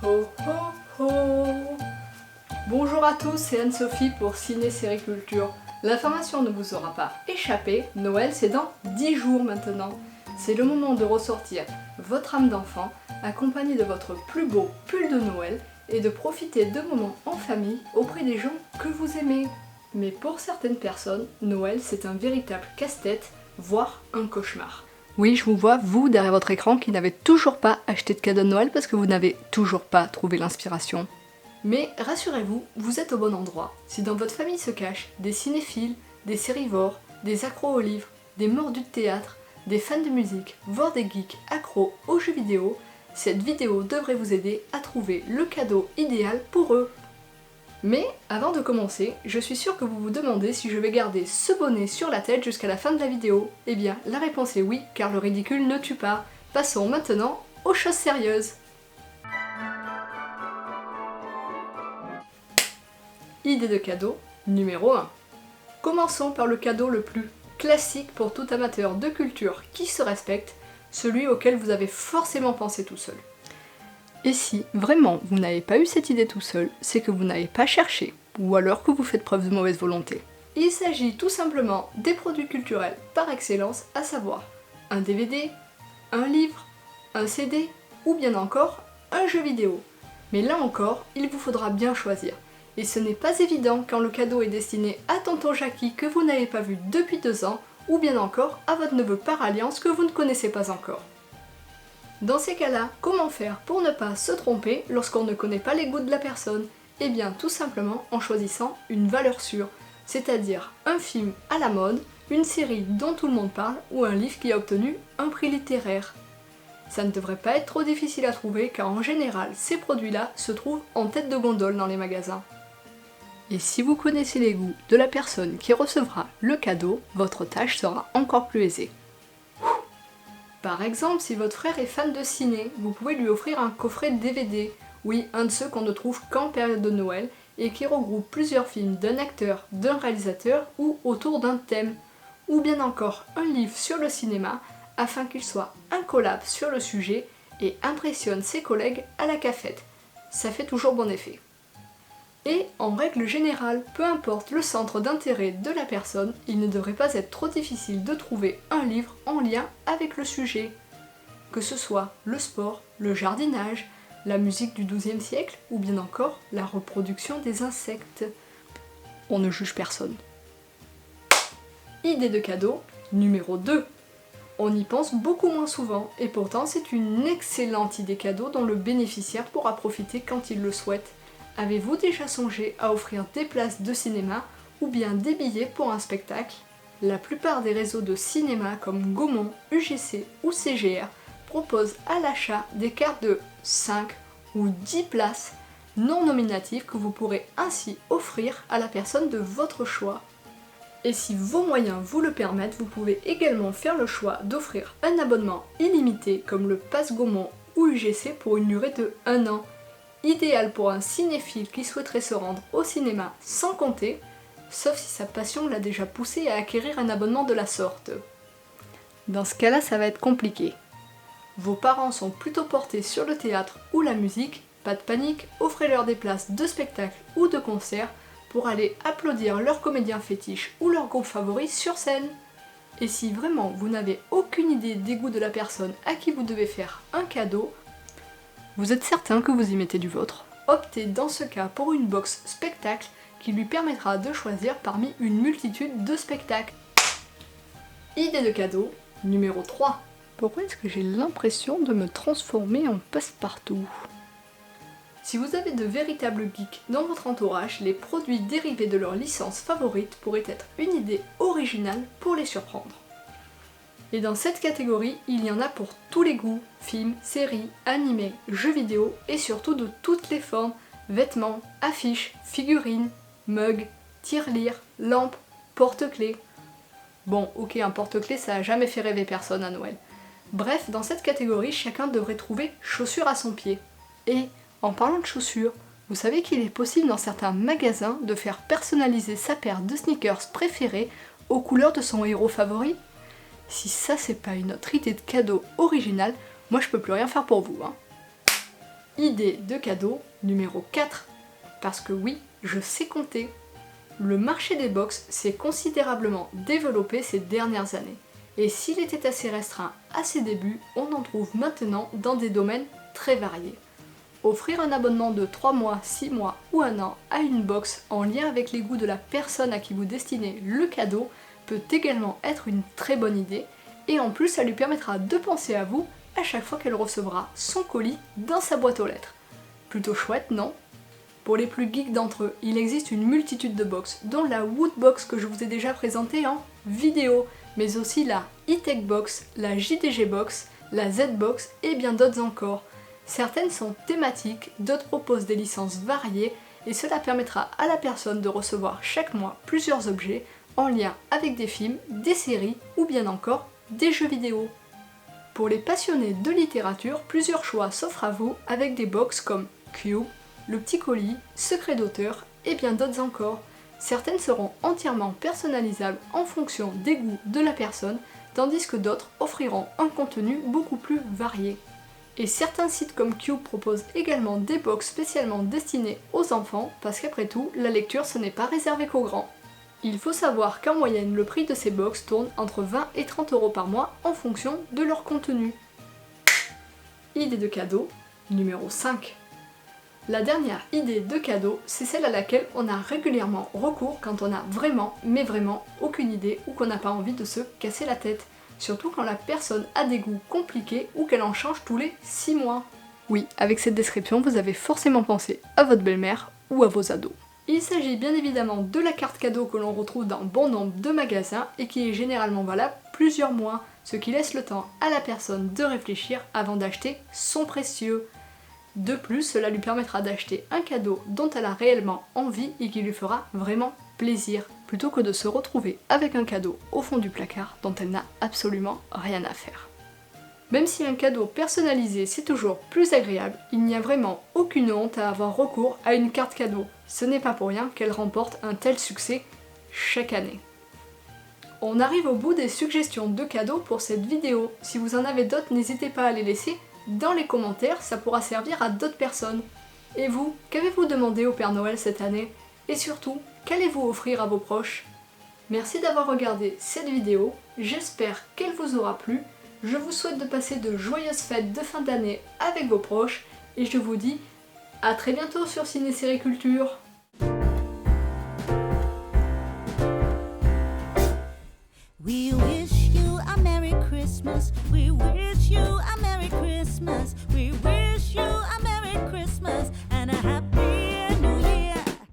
Ho ho ho. Bonjour à tous, c'est Anne-Sophie pour Ciné Série Culture. L'information ne vous aura pas échappé, Noël c'est dans 10 jours maintenant. C'est le moment de ressortir votre âme d'enfant, accompagné de votre plus beau pull de Noël et de profiter de moments en famille auprès des gens que vous aimez. Mais pour certaines personnes, Noël c'est un véritable casse-tête, voire un cauchemar. Oui, je vous vois, vous, derrière votre écran, qui n'avez toujours pas acheté de cadeau de Noël parce que vous n'avez toujours pas trouvé l'inspiration. Mais rassurez-vous, vous êtes au bon endroit. Si dans votre famille se cachent des cinéphiles, des sérivores, des accros aux livres, des mordus de théâtre, des fans de musique, voire des geeks accros aux jeux vidéo, cette vidéo devrait vous aider à trouver le cadeau idéal pour eux. Mais avant de commencer, je suis sûre que vous vous demandez si je vais garder ce bonnet sur la tête jusqu'à la fin de la vidéo. Eh bien, la réponse est oui, car le ridicule ne tue pas. Passons maintenant aux choses sérieuses. Idée de cadeau numéro 1. Commençons par le cadeau le plus classique pour tout amateur de culture qui se respecte, celui auquel vous avez forcément pensé tout seul. Et si vraiment vous n'avez pas eu cette idée tout seul, c'est que vous n'avez pas cherché, ou alors que vous faites preuve de mauvaise volonté. Il s'agit tout simplement des produits culturels par excellence, à savoir un DVD, un livre, un CD, ou bien encore un jeu vidéo. Mais là encore, il vous faudra bien choisir. Et ce n'est pas évident quand le cadeau est destiné à tonton Jackie que vous n'avez pas vu depuis 2 ans, ou bien encore à votre neveu par alliance que vous ne connaissez pas encore. Dans ces cas-là, comment faire pour ne pas se tromper lorsqu'on ne connaît pas les goûts de la personne? Eh bien tout simplement en choisissant une valeur sûre, c'est-à-dire un film à la mode, une série dont tout le monde parle ou un livre qui a obtenu un prix littéraire. Ça ne devrait pas être trop difficile à trouver car en général ces produits-là se trouvent en tête de gondole dans les magasins. Et si vous connaissez les goûts de la personne qui recevra le cadeau, votre tâche sera encore plus aisée. Par exemple, si votre frère est fan de ciné, vous pouvez lui offrir un coffret DVD, oui, un de ceux qu'on ne trouve qu'en période de Noël, et qui regroupe plusieurs films d'un acteur, d'un réalisateur ou autour d'un thème, ou bien encore un livre sur le cinéma, afin qu'il soit incollable sur le sujet et impressionne ses collègues à la cafette. Ça fait toujours bon effet. Et en règle générale, peu importe le centre d'intérêt de la personne, il ne devrait pas être trop difficile de trouver un livre en lien avec le sujet. Que ce soit le sport, le jardinage, la musique du XIIe siècle ou bien encore la reproduction des insectes. On ne juge personne. Idée de cadeau numéro 2. On y pense beaucoup moins souvent et pourtant c'est une excellente idée cadeau dont le bénéficiaire pourra profiter quand il le souhaite. Avez-vous déjà songé à offrir des places de cinéma ou bien des billets pour un spectacle? La plupart des réseaux de cinéma comme Gaumont, UGC ou CGR proposent à l'achat des cartes de 5 ou 10 places non nominatives que vous pourrez ainsi offrir à la personne de votre choix. Et si vos moyens vous le permettent, vous pouvez également faire le choix d'offrir un abonnement illimité comme le Pass Gaumont ou UGC pour une durée de 1 an. Idéal pour un cinéphile qui souhaiterait se rendre au cinéma sans compter, sauf si sa passion l'a déjà poussé à acquérir un abonnement de la sorte. Dans ce cas-là, ça va être compliqué. Vos parents sont plutôt portés sur le théâtre ou la musique, pas de panique, offrez-leur des places de spectacle ou de concert pour aller applaudir leur comédien fétiche ou leur groupe favori sur scène. Et si vraiment vous n'avez aucune idée des goûts de la personne à qui vous devez faire un cadeau, vous êtes certain que vous y mettez du vôtre. Optez dans ce cas pour une box spectacle qui lui permettra de choisir parmi une multitude de spectacles. Idée de cadeau numéro 3. Pourquoi est-ce que j'ai l'impression de me transformer en passe-partout? Si vous avez de véritables geeks dans votre entourage, les produits dérivés de leur licence favorite pourraient être une idée originale pour les surprendre. Et dans cette catégorie, il y en a pour tous les goûts, films, séries, animés, jeux vidéo et surtout de toutes les formes, vêtements, affiches, figurines, mugs, tirelires, lampes, porte-clés. Bon, ok, un porte-clés ça a jamais fait rêver personne à Noël. Bref, dans cette catégorie, chacun devrait trouver chaussures à son pied. Et en parlant de chaussures, vous savez qu'il est possible dans certains magasins de faire personnaliser sa paire de sneakers préférée aux couleurs de son héros favori? Si ça c'est pas une autre idée de cadeau originale, moi je peux plus rien faire pour vous. Idée de cadeau numéro 4. Parce que oui, je sais compter. Le marché des box s'est considérablement développé ces dernières années. Et s'il était assez restreint à ses débuts, on en trouve maintenant dans des domaines très variés. Offrir un abonnement de 3 mois, 6 mois ou 1 an à une box en lien avec les goûts de la personne à qui vous destinez le cadeau peut également être une très bonne idée, et en plus ça lui permettra de penser à vous à chaque fois qu'elle recevra son colis dans sa boîte aux lettres. Plutôt chouette, non ? Pour les plus geeks d'entre eux, il existe une multitude de box, dont la Woodbox que je vous ai déjà présentée en vidéo, mais aussi la E-Tech Box, la JDG Box, la Z-Box et bien d'autres encore. Certaines sont thématiques, d'autres proposent des licences variées, et cela permettra à la personne de recevoir chaque mois plusieurs objets en lien avec des films, des séries ou bien encore des jeux vidéo. Pour les passionnés de littérature, plusieurs choix s'offrent à vous avec des box comme Cube, Le Petit Colis, Secret d'auteur et bien d'autres encore. Certaines seront entièrement personnalisables en fonction des goûts de la personne, tandis que d'autres offriront un contenu beaucoup plus varié. Et certains sites comme Cube proposent également des box spécialement destinées aux enfants, parce qu'après tout, la lecture ce n'est pas réservé qu'aux grands. Il faut savoir qu'en moyenne, le prix de ces box tourne entre 20 et 30 € par mois en fonction de leur contenu. Idée de cadeau numéro 5. La dernière idée de cadeau, c'est celle à laquelle on a régulièrement recours quand on a vraiment, mais vraiment, aucune idée ou qu'on n'a pas envie de se casser la tête. Surtout quand la personne a des goûts compliqués ou qu'elle en change tous les 6 mois. Oui, avec cette description, vous avez forcément pensé à votre belle-mère ou à vos ados. Il s'agit bien évidemment de la carte cadeau que l'on retrouve dans bon nombre de magasins et qui est généralement valable plusieurs mois, ce qui laisse le temps à la personne de réfléchir avant d'acheter son précieux. De plus, cela lui permettra d'acheter un cadeau dont elle a réellement envie et qui lui fera vraiment plaisir, plutôt que de se retrouver avec un cadeau au fond du placard dont elle n'a absolument rien à faire. Même si un cadeau personnalisé c'est toujours plus agréable, il n'y a vraiment aucune honte à avoir recours à une carte cadeau. Ce n'est pas pour rien qu'elle remporte un tel succès chaque année. On arrive au bout des suggestions de cadeaux pour cette vidéo. Si vous en avez d'autres, n'hésitez pas à les laisser dans les commentaires, ça pourra servir à d'autres personnes. Et vous, qu'avez-vous demandé au Père Noël cette année ? Et surtout, qu'allez-vous offrir à vos proches ? Merci d'avoir regardé cette vidéo, j'espère qu'elle vous aura plu. Je vous souhaite de passer de joyeuses fêtes de fin d'année avec vos proches et je vous dis à très bientôt sur Ciné Série Culture. We wish you a Merry Christmas. We wish you a Merry Christmas. We wish you a Merry Christmas.